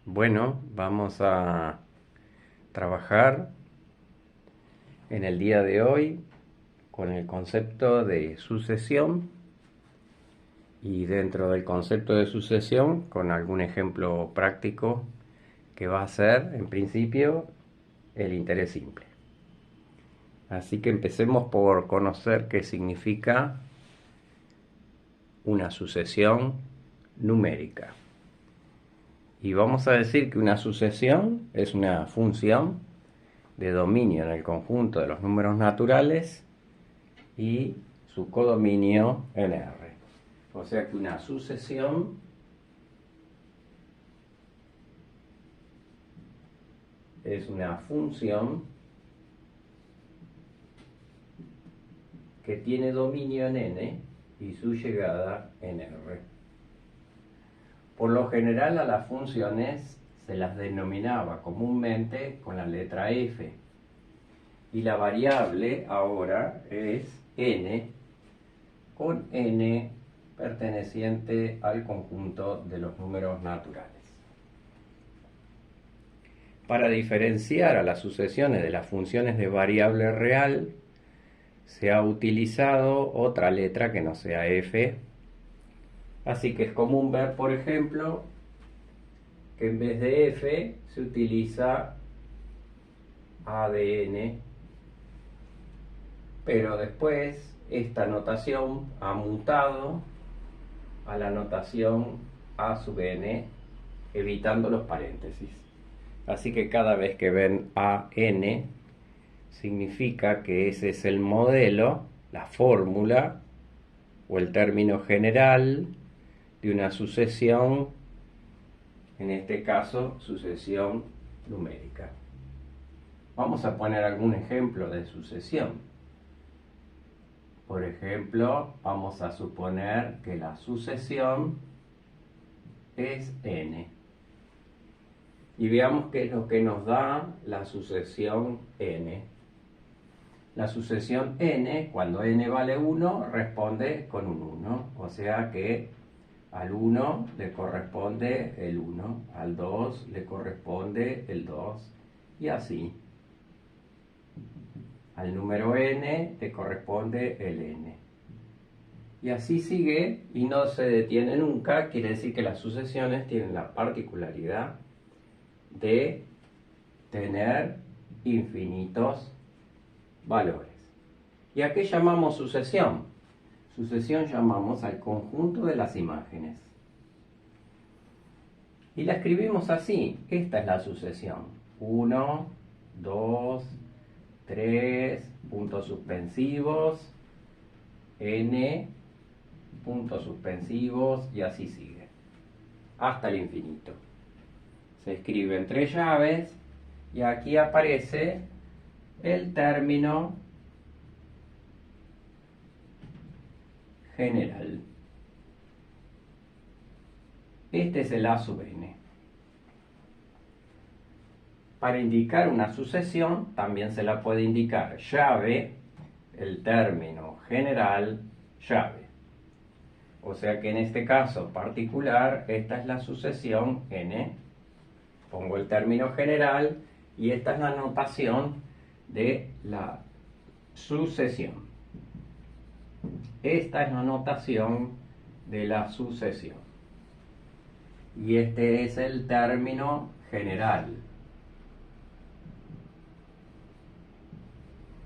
Bueno, vamos a trabajar en el día de hoy con el concepto de sucesión y dentro del concepto de sucesión con algún ejemplo práctico que va a ser, en principio, el interés simple. Así que empecemos por conocer qué significa una sucesión numérica. Y vamos a decir que una sucesión es una función de dominio en el conjunto de los números naturales y su codominio en R. O sea que una sucesión es una función que tiene dominio en n y su llegada en R. Por lo general a las funciones se las denominaba comúnmente con la letra f y la variable ahora es n con n perteneciente al conjunto de los números naturales. Para diferenciar a las sucesiones de las funciones de variable real se ha utilizado otra letra que no sea f. Así que es común ver, por ejemplo, que en vez de f se utiliza a de n, pero después esta notación ha mutado a la notación a sub n, evitando los paréntesis. Así que cada vez que ven a n, significa que ese es el modelo, la fórmula o el término general de una sucesión, en este caso sucesión numérica. Vamos a poner algún ejemplo de sucesión. Por ejemplo, vamos a suponer que la sucesión es n. Y veamos qué es lo que nos da la sucesión n. La sucesión n, cuando n vale 1, responde con un 1. O sea que al 1 le corresponde el 1, al 2 le corresponde el 2, y así. Al número n le corresponde el n. Y así sigue y no se detiene nunca. Quiere decir que las sucesiones tienen la particularidad de tener infinitos valores. ¿Y a qué llamamos sucesión? Sucesión llamamos al conjunto de las imágenes. Y la escribimos así. Esta es la sucesión. 1, 2, 3, puntos suspensivos, n, puntos suspensivos, y así sigue. Hasta el infinito. Se escribe entre llaves y aquí aparece el término general. Este es el a sub n. Para indicar una sucesión también se la puede indicar llave, el término general, llave. O sea que en este caso particular, esta es la sucesión n. Pongo el término general y esta es la notación de la sucesión. Esta es la notación de la sucesión. Y este es el término general.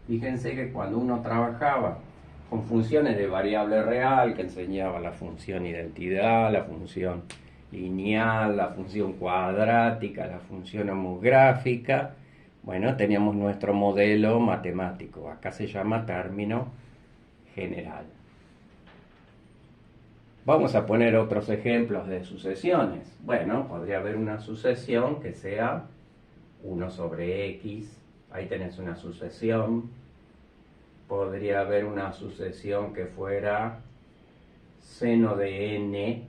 Fíjense que cuando uno trabajaba con funciones de variable real, que enseñaba la función identidad, la función lineal, la función cuadrática, la función homográfica, bueno, teníamos nuestro modelo matemático. Acá se llama término general. Vamos a poner otros ejemplos de sucesiones. Bueno, podría haber una sucesión que sea 1 sobre x. Ahí tenés una sucesión. Podría haber una sucesión que fuera seno de n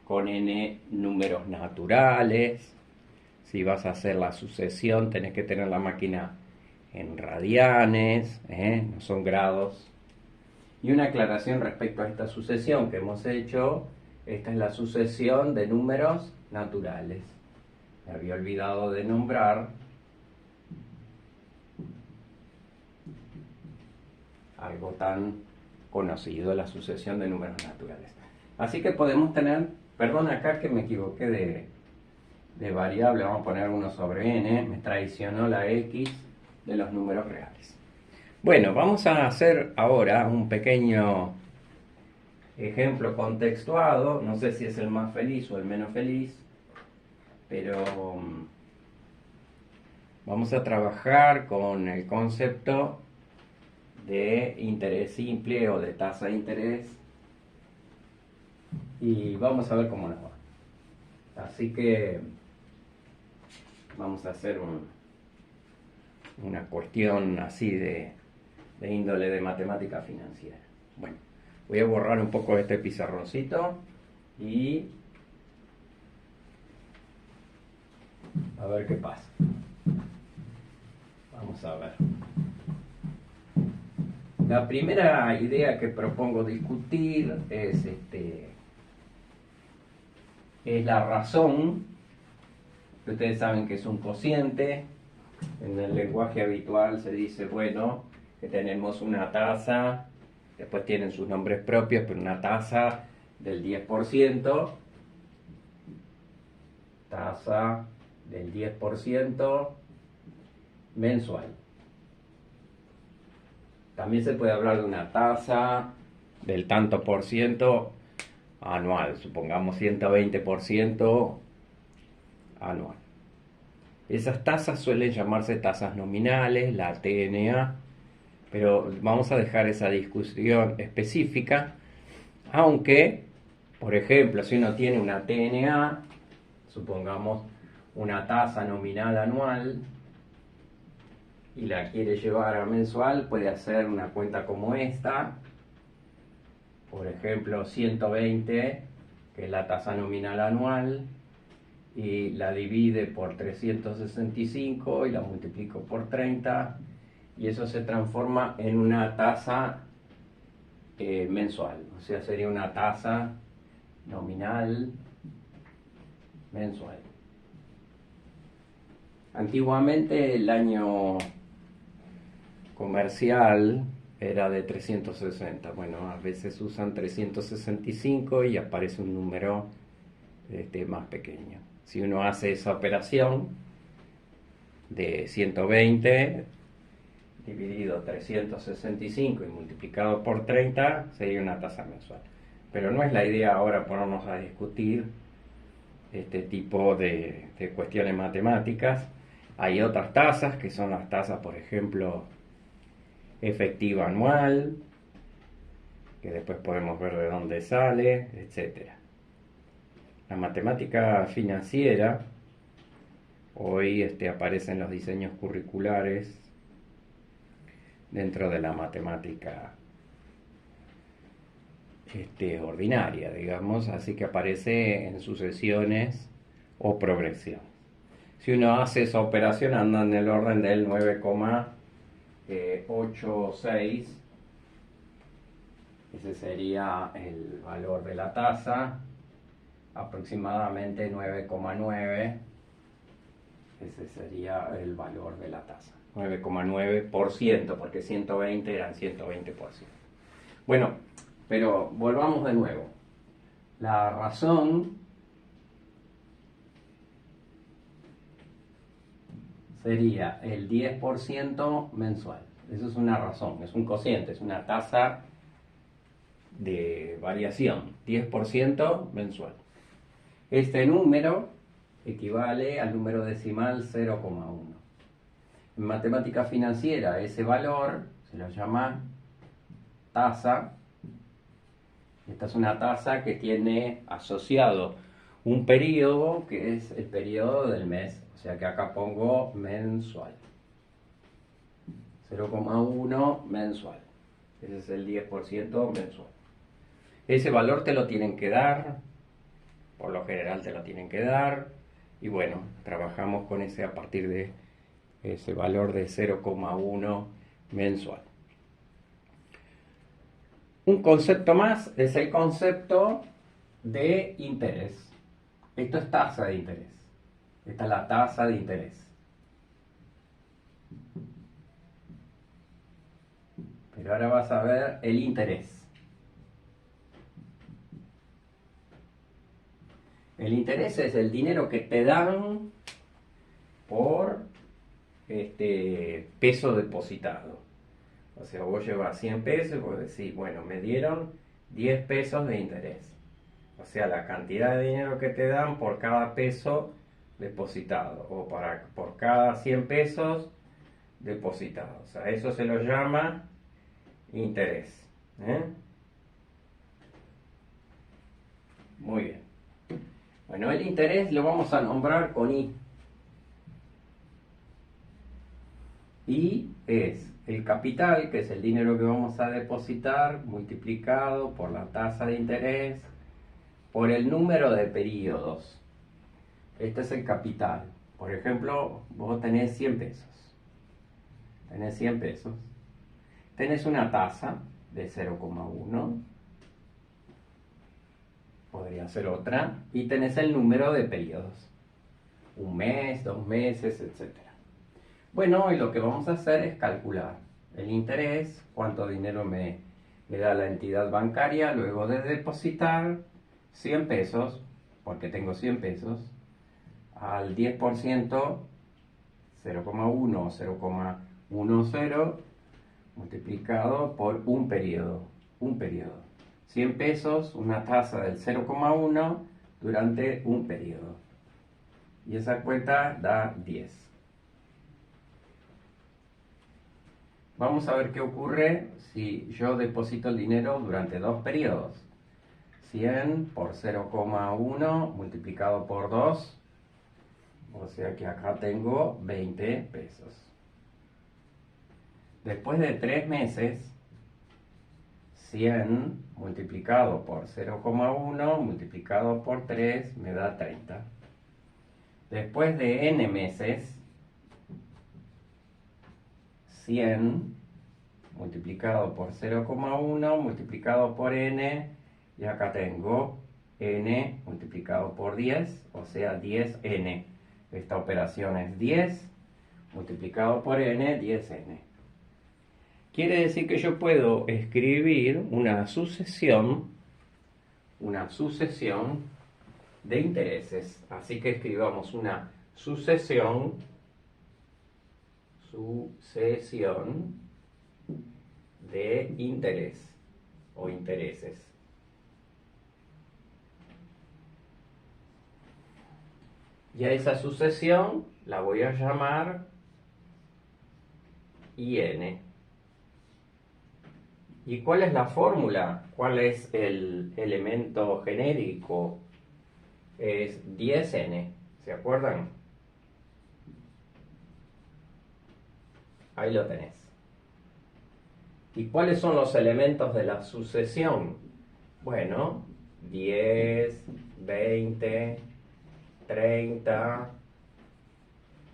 con n números naturales. Si vas a hacer la sucesión, tenés que tener la máquina en radianes, no son grados. Y una aclaración respecto a esta sucesión que hemos hecho. Esta es la sucesión de números naturales. Me había olvidado de nombrar algo tan conocido, la sucesión de números naturales. Así que podemos tener, perdón acá que me equivoqué de variable, vamos a poner 1 sobre n, me traicionó la x de los números reales. Bueno, vamos a hacer ahora un pequeño ejemplo contextuado, no sé si es el más feliz o el menos feliz, pero vamos a trabajar con el concepto de interés simple o de tasa de interés y vamos a ver cómo nos va. Así que vamos a hacer una cuestión así de índole de matemática financiera. Bueno, voy a borrar un poco este pizarroncito y a ver qué pasa. Vamos a ver. La primera idea que propongo discutir es la razón, que ustedes saben que es un cociente. En el lenguaje habitual se dice, bueno, que tenemos una tasa, después tienen sus nombres propios, pero una tasa del 10%, tasa del 10% mensual. También se puede hablar de una tasa del tanto por ciento anual, supongamos 120% anual. Esas tasas suelen llamarse tasas nominales, la TNA, pero vamos a dejar esa discusión específica, aunque, por ejemplo, si uno tiene una TNA, supongamos una tasa nominal anual, y la quiere llevar a mensual, puede hacer una cuenta como esta, por ejemplo 120, que es la tasa nominal anual, y la divide por 365 y la multiplico por 30, y eso se transforma en una tasa mensual, o sea, sería una tasa nominal mensual. Antiguamente el año comercial era de 360, bueno, a veces usan 365 y aparece un número más pequeño. Si uno hace esa operación de 120 dividido 365 y multiplicado por 30, sería una tasa mensual. Pero no es la idea ahora ponernos a discutir este tipo de cuestiones matemáticas. Hay otras tasas que son las tasas, por ejemplo, efectiva anual, que después podemos ver de dónde sale, etc. La matemática financiera hoy aparece en los diseños curriculares dentro de la matemática ordinaria, digamos, así que aparece en sucesiones o progresión. Si uno hace esa operación, anda en el orden del 9,86, ese sería el valor de la tasa, aproximadamente 9,9, ese sería el valor de la tasa, 9,9%, porque 120 eran 120%. Bueno, pero volvamos de nuevo. La razón sería el 10% mensual. Eso es una razón, es un cociente, es una tasa de variación, 10% mensual. Este número equivale al número decimal 0,1. En matemática financiera ese valor se lo llama tasa. Esta es una tasa que tiene asociado un periodo que es el periodo del mes, o sea que acá pongo mensual. 0,1 mensual. Ese es el 10% mensual. Ese valor te lo tienen que dar, por lo general te lo tienen que dar, y bueno, trabajamos con ese a partir de ese valor de 0,1 mensual. Un concepto más es el concepto de interés. Esto es tasa de interés. Esta es la tasa de interés. Pero ahora vas a ver el interés. El interés es el dinero que te dan por peso depositado. O sea, vos llevas 100 pesos y vos decís, bueno, me dieron 10 pesos de interés. O sea, la cantidad de dinero que te dan por cada peso depositado. O por cada 100 pesos depositados. O sea, eso se lo llama interés. Muy bien. Bueno, el interés lo vamos a nombrar con I. I es el capital, que es el dinero que vamos a depositar, multiplicado por la tasa de interés, por el número de periodos. Este es el capital. Por ejemplo, vos tenés 100 pesos. Tenés 100 pesos. Tenés una tasa de 0,1. Podría ser otra. Y tenés el número de periodos. Un mes, 2 meses, etc. Bueno, hoy lo que vamos a hacer es calcular el interés, cuánto dinero me da la entidad bancaria luego de depositar 100 pesos, porque tengo 100 pesos, al 10%, 0,1 o 0,10 multiplicado por un periodo. 100 pesos, una tasa del 0,1 durante un periodo. Y esa cuenta da 10. Vamos a ver qué ocurre si yo deposito el dinero durante 2 periodos. 100 por 0,1 multiplicado por 2. O sea que acá tengo 20 pesos. Después de 3 meses, 100 multiplicado por 0,1 multiplicado por 3 me da 30. Después de n meses, 100 multiplicado por 0,1 multiplicado por n, y acá tengo n multiplicado por 10, o sea 10n. Esta operación es 10 multiplicado por n, 10n. Quiere decir que yo puedo escribir una sucesión de intereses. Así que escribamos una sucesión de interés o intereses. Y a esa sucesión la voy a llamar IN. ¿Y cuál es la fórmula? ¿Cuál es el elemento genérico? Es 10n, ¿se acuerdan? Ahí lo tenés. ¿Y cuáles son los elementos de la sucesión? Bueno, 10, 20, 30.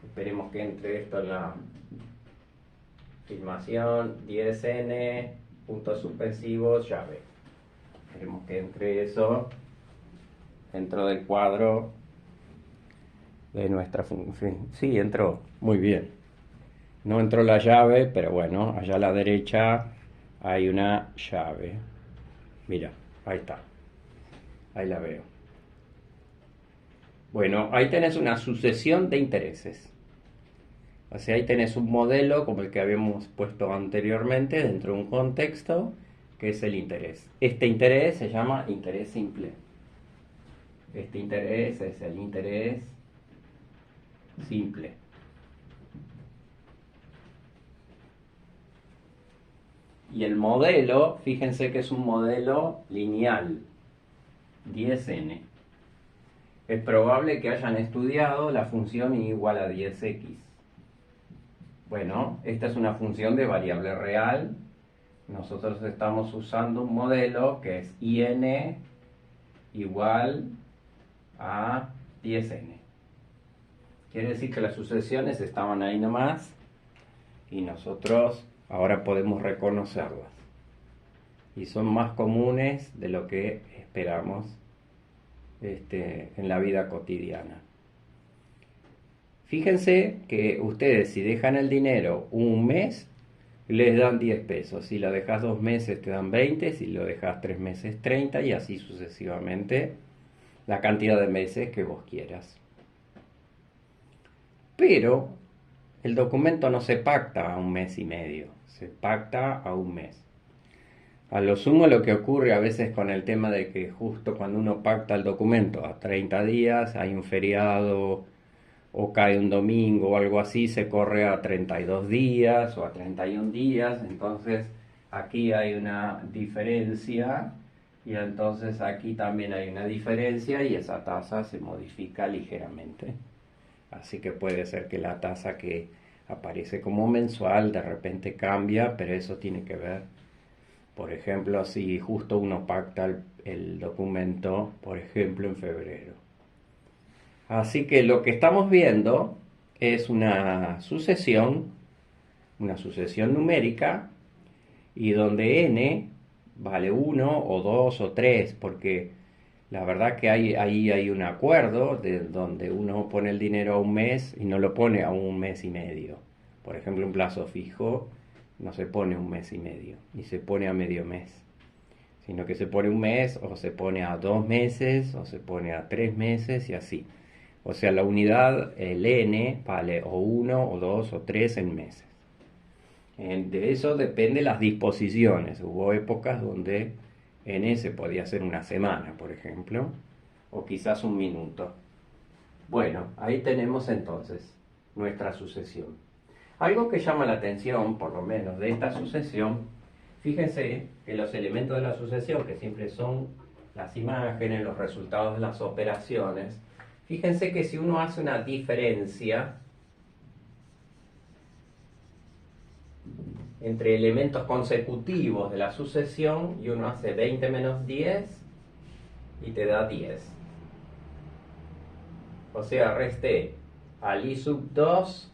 Esperemos que entre esto en la filmación. 10n, puntos suspensivos, llave. Esperemos que entre eso dentro del cuadro de nuestra función. Sí, entró. Muy bien. No entró la llave, pero bueno, allá a la derecha hay una llave. Mira, ahí está. Ahí la veo. Bueno, ahí tenés una sucesión de intereses. O sea, ahí tenés un modelo como el que habíamos puesto anteriormente dentro de un contexto, que es el interés. Este interés se llama interés simple. Este interés es el interés simple. Y el modelo, fíjense que es un modelo lineal, 10n. Es probable que hayan estudiado la función y igual a 10x. Bueno, esta es una función de variable real. Nosotros estamos usando un modelo que es IN igual a 10n. Quiere decir que las sucesiones estaban ahí nomás y nosotros ahora podemos reconocerlas. y son más comunes de lo que esperamos en la vida cotidiana. Fíjense que ustedes, si dejan el dinero un mes, les dan 10 pesos. Si lo dejas 2 meses te dan 20, si lo dejas 3 meses 30 y así sucesivamente la cantidad de meses que vos quieras. Pero el documento no se pacta a un mes y medio, se pacta a un mes. A lo sumo lo que ocurre a veces con el tema de que justo cuando uno pacta el documento a 30 días hay un feriado o cae un domingo o algo así, se corre a 32 días o a 31 días, entonces aquí hay una diferencia y entonces aquí también hay una diferencia y esa tasa se modifica ligeramente. Así que puede ser que la tasa que aparece como mensual de repente cambia, pero eso tiene que ver, por ejemplo, si justo uno pacta el documento, por ejemplo, en febrero. Así que lo que estamos viendo es una sucesión numérica, y donde n vale 1 o 2 o 3, porque la verdad que ahí hay un acuerdo de donde uno pone el dinero a un mes y no lo pone a un mes y medio. Por ejemplo, un plazo fijo no se pone un mes y medio, ni se pone a medio mes, sino que se pone un mes o se pone a 2 meses o se pone a 3 meses y así. O sea, la unidad, el n, vale o 1 o 2 o 3 en meses. De eso depende las disposiciones. Hubo épocas donde n se podía hacer una semana, por ejemplo, o quizás un minuto. Bueno, ahí tenemos entonces nuestra sucesión. Algo que llama la atención, por lo menos, de esta sucesión, fíjense que los elementos de la sucesión, que siempre son las imágenes, los resultados de las operaciones, fíjense que si uno hace una diferencia entre elementos consecutivos de la sucesión y uno hace 20 menos 10 y te da 10. O sea, resté al i sub 2,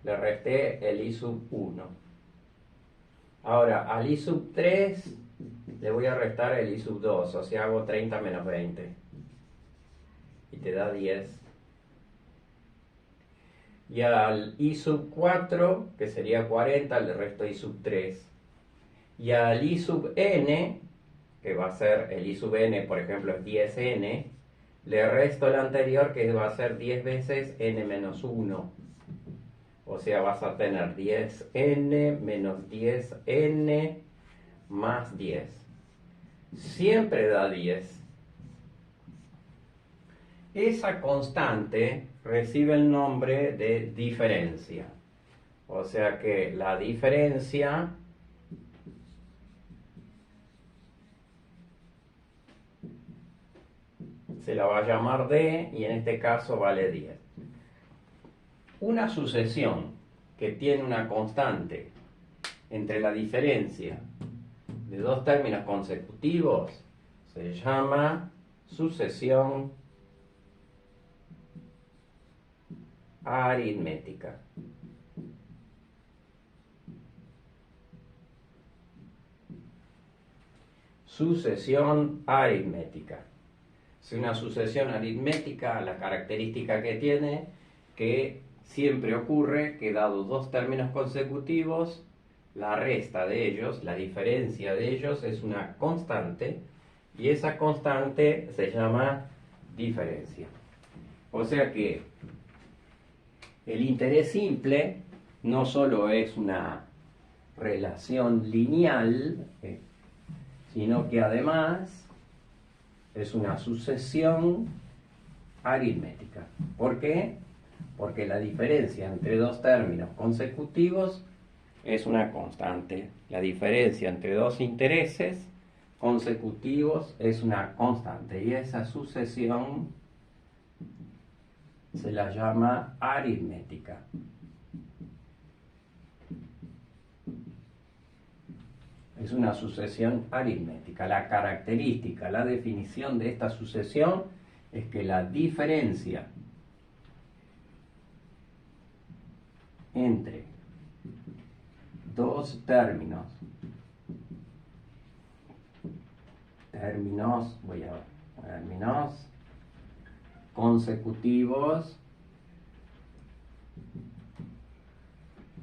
le resté el i sub 1. Ahora, al i sub 3 le voy a restar el i sub 2, o sea, hago 30 menos 20 y te da 10. Y al i sub 4, que sería 40, le resto i sub 3. Y al i sub n, que va a ser el i sub n, por ejemplo, es 10n, le resto el anterior, que va a ser 10 veces n menos 1. O sea, vas a tener 10n menos 10n más 10. Siempre da 10. Esa constante recibe el nombre de diferencia. O sea que la diferencia se la va a llamar d y en este caso vale 10. Una sucesión que tiene una constante entre la diferencia de dos términos consecutivos se llama sucesión aritmética. Sucesión aritmética. Es una sucesión aritmética, la característica que tiene, que siempre ocurre que dado dos términos consecutivos, la resta de ellos, la diferencia de ellos es una constante, y esa constante se llama diferencia. O sea que el interés simple no solo es una relación lineal, sino que además es una sucesión aritmética. ¿Por qué? Porque la diferencia entre dos términos consecutivos es una constante. La diferencia entre dos intereses consecutivos es una constante. Y esa sucesión se la llama aritmética. Es una sucesión aritmética. La característica, la definición de esta sucesión es que la diferencia entre dos términos términos, términos consecutivos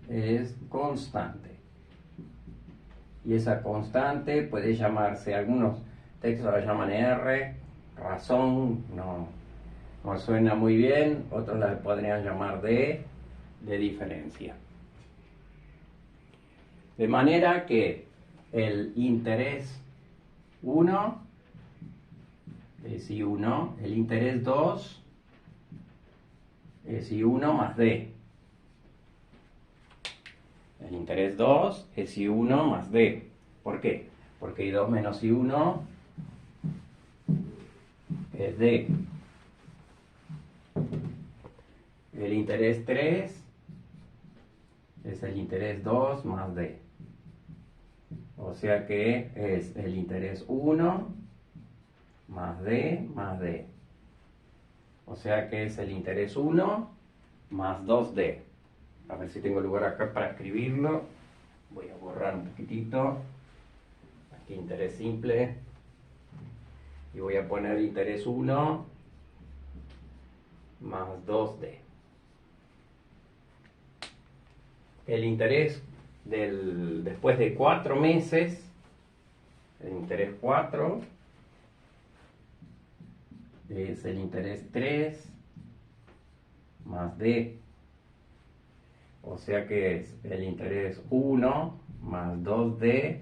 es constante. Y esa constante puede llamarse, algunos textos la llaman R, razón, no suena muy bien, otros la podrían llamar D, de diferencia. De manera que el interés 1 es I1, el interés 2 es I1 más D. El interés 2 es I1 más D. ¿Por qué? Porque I2 menos I1 es D. El interés 3 es el interés 2 más D. O sea que es el interés 1 más D más D. O sea que es el interés 1 más 2D. A ver si tengo lugar acá para escribirlo. Voy a borrar un poquitito. Aquí interés simple. Y voy a poner interés 1 más 2D. El interés después de 4 meses, el interés 4 es el interés 3 más D. O sea que es el interés 1 más 2D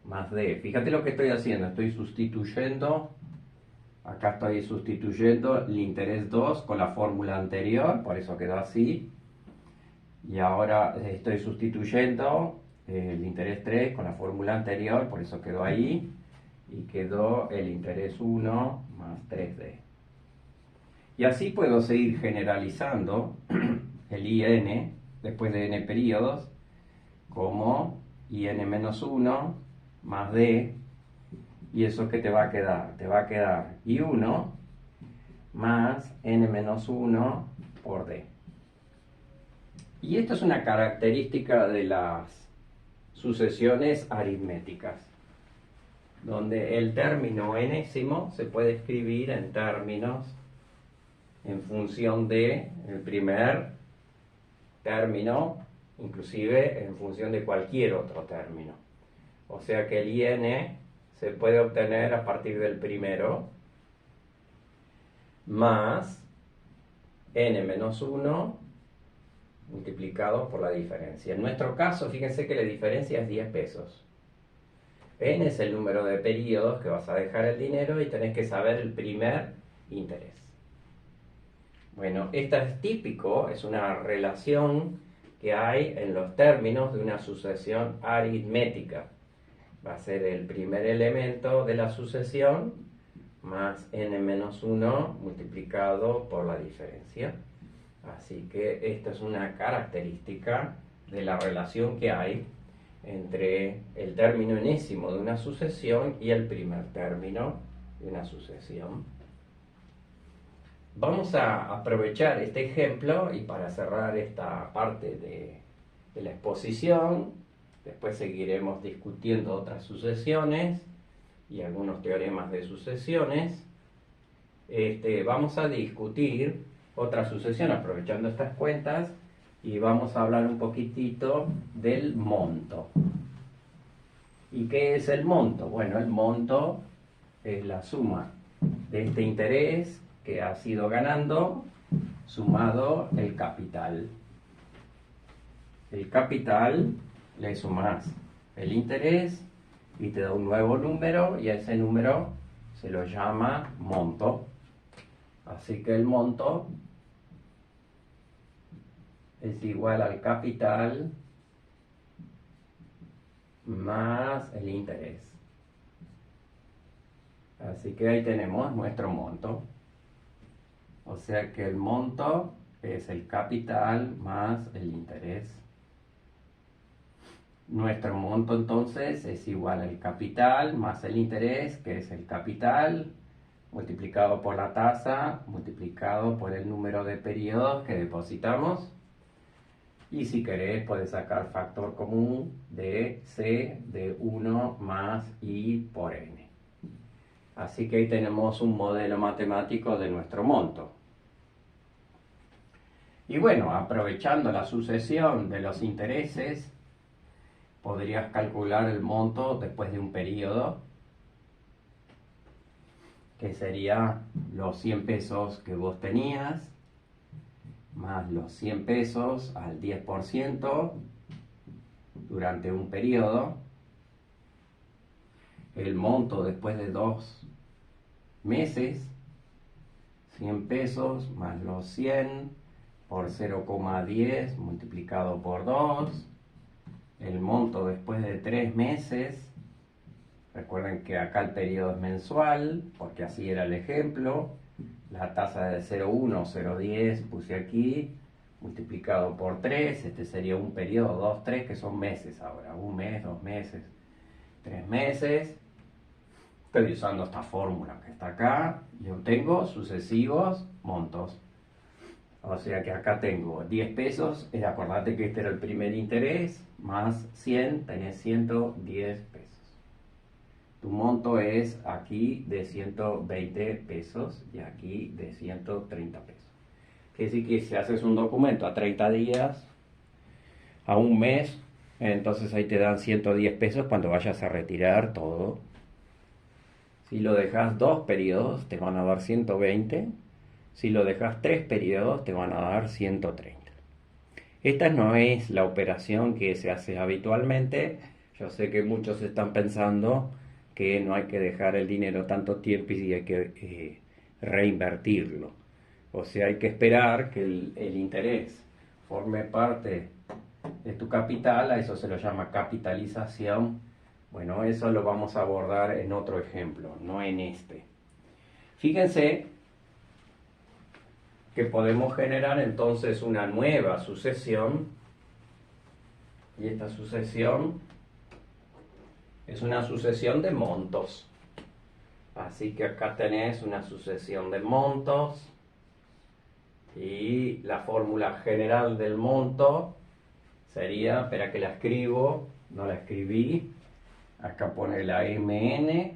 más D. Fíjate lo que estoy haciendo. Estoy sustituyendo. Acá estoy sustituyendo el interés 2 con la fórmula anterior. Por eso quedó así. Y ahora estoy sustituyendo el interés 3 con la fórmula anterior. Por eso quedó ahí. Y quedó el interés 1 más 3D. Y así puedo seguir generalizando el IN después de n periodos como IN menos 1 más D. ¿Y eso qué te va a quedar? Te va a quedar I1 más n menos 1 por D. Y esto es una característica de las sucesiones aritméticas, donde el término enésimo se puede escribir en términos en función de el primer término, inclusive en función de cualquier otro término. O sea que el IN se puede obtener a partir del primero más n menos 1 multiplicado por la diferencia. En nuestro caso, fíjense que la diferencia es 10 pesos. N es el número de periodos que vas a dejar el dinero y tenés que saber el primer interés. Bueno, esta es típico, es una relación que hay en los términos de una sucesión aritmética. Va a ser el primer elemento de la sucesión más n menos 1 multiplicado por la diferencia. Así que esta es una característica de la relación que hay entre el término enésimo de una sucesión y el primer término de una sucesión. Vamos a aprovechar este ejemplo y para cerrar esta parte de la exposición, después seguiremos discutiendo otras sucesiones y algunos teoremas de sucesiones. Vamos a discutir otra sucesión aprovechando estas cuentas y vamos a hablar un poquitito del monto. ¿Y qué es el monto? Bueno, el monto es la suma de este interés que has ido ganando sumado el capital. El capital le sumas el interés y te da un nuevo número y a ese número se lo llama monto. Así que el monto es igual al capital más el interés. Así que ahí tenemos nuestro monto. O sea que el monto es el capital más el interés. Nuestro monto entonces es igual al capital más el interés, que es el capital, multiplicado por la tasa, multiplicado por el número de periodos que depositamos. Y si querés, puedes sacar factor común de C de 1 más I por N. Así que ahí tenemos un modelo matemático de nuestro monto. Y bueno, aprovechando la sucesión de los intereses, podrías calcular el monto después de un periodo, que sería los 100 pesos que vos tenías, más los 100 pesos al 10% durante un periodo, el monto después de 2 meses, 100 pesos más los 100 por 0,10 multiplicado por 2, el monto después de 3 meses, recuerden que acá el periodo es mensual, porque así era el ejemplo, la tasa de 0,1, 0,10 puse aquí, multiplicado por 3, este sería un periodo, 2, 3, que son meses ahora, 1 mes, 2 meses, 3 meses. Estoy usando esta fórmula que está acá y obtengo sucesivos montos. O sea que acá tengo 10 pesos, acordate que este era el primer interés, más 100, tenés 110 pesos. Tu monto es aquí de 120 pesos y aquí de 130 pesos. Quiere decir que si haces un documento a 30 días, a un mes, entonces ahí te dan 110 pesos cuando vayas a retirar todo. Si lo dejas 2 periodos, te van a dar 120. Si lo dejas 3 periodos, te van a dar 130. Esta no es la operación que se hace habitualmente. Yo sé que muchos están pensando que no hay que dejar el dinero tanto tiempo y hay que reinvertirlo. O sea, hay que esperar que el interés forme parte de tu capital, a eso se lo llama capitalización. Bueno, eso lo vamos a abordar en otro ejemplo, no en este. Fíjense que podemos generar entonces una nueva sucesión, y esta sucesión es una sucesión de montos. Así que acá tenés una sucesión de montos y la fórmula general del monto sería, espera que la escribo, no la escribí, acá pone la MN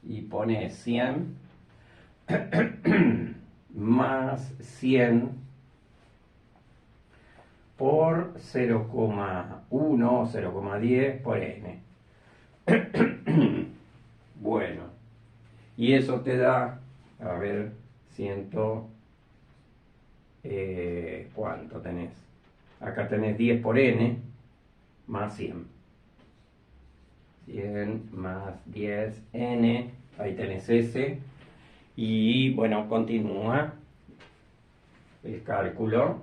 y pone 100 más 100 por 0,1 o 0,10 por n. Bueno, y eso te da, a ver, ¿cuánto tenés? Acá tenés 10 por n más 100. 100 más 10n, ahí tenés ese. Y bueno, continúa el cálculo.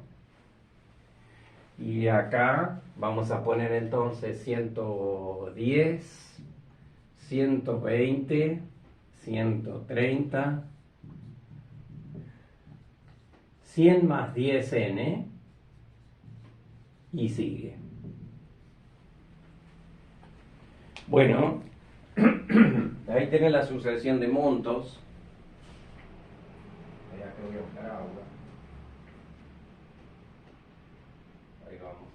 Y acá vamos a poner entonces 110, 120, 130, 100 más 10n y sigue. Bueno, ahí tenés la sucesión de montos. Espera que voy a buscar agua. Ahí vamos.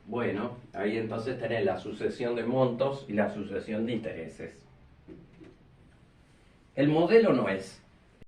Bueno, ahí entonces tenés la sucesión de montos y la sucesión de intereses. El modelo no es